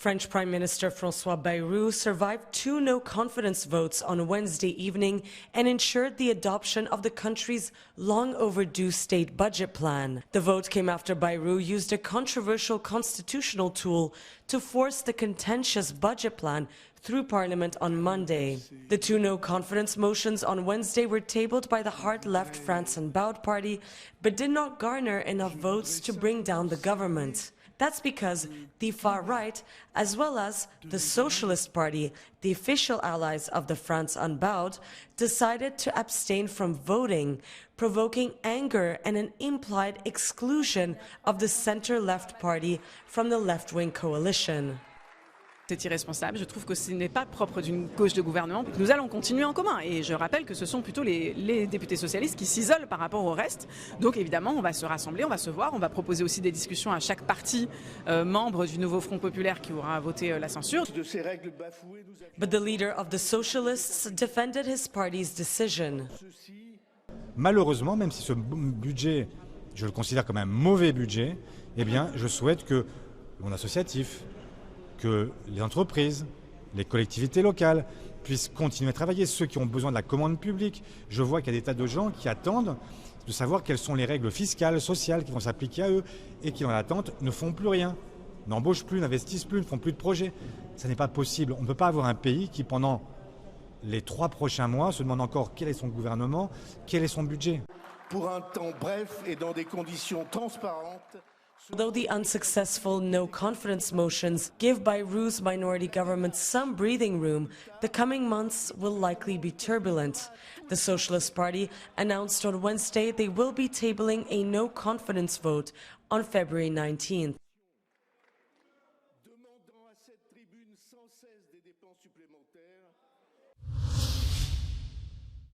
French Prime Minister François Bayrou survived 2 no-confidence votes on Wednesday evening and ensured the adoption of the country's long-overdue state budget plan. The vote came after Bayrou used a controversial constitutional tool to force the contentious budget plan through Parliament on Monday. The 2 no-confidence motions on Wednesday were tabled by the hard-left France Unbowed party, but did not garner enough votes to bring down the government. That's because the far right, as well as the Socialist Party, the official allies of the France Unbowed, decided to abstain from voting, provoking anger and an implied exclusion of the center-left party from the left-wing coalition. C'est irresponsable, je trouve que ce n'est pas propre d'une gauche de gouvernement. Nous allons continuer en commun et je rappelle que ce sont plutôt les députés socialistes qui s'isolent par rapport au reste. Donc évidemment, on va se rassembler, on va se voir, on va proposer aussi des discussions à chaque parti membre du nouveau Front populaire qui aura voté la censure. But the leader of the Socialists defended his party's decision. Malheureusement, même si ce budget, je le considère comme un mauvais budget, eh bien, je souhaite que le monde associatif, que les entreprises, les collectivités locales puissent continuer à travailler, ceux qui ont besoin de la commande publique. Je vois qu'il y a des tas de gens qui attendent de savoir quelles sont les règles fiscales, sociales qui vont s'appliquer à eux et qui, dans l'attente, ne font plus rien, n'embauchent plus, n'investissent plus, ne font plus de projets. Ça n'est pas possible. On ne peut pas avoir un pays qui, pendant les 3 prochains mois, se demande encore quel est son gouvernement, quel est son budget. Pour un temps bref et dans des conditions transparentes. Although the unsuccessful no-confidence motions give Bayrou's minority government some breathing room, the coming months will likely be turbulent. The Socialist Party announced on Wednesday they will be tabling a no-confidence vote on February 19th. Demandant à cette tribune sans cesse des dépenses supplémentaires,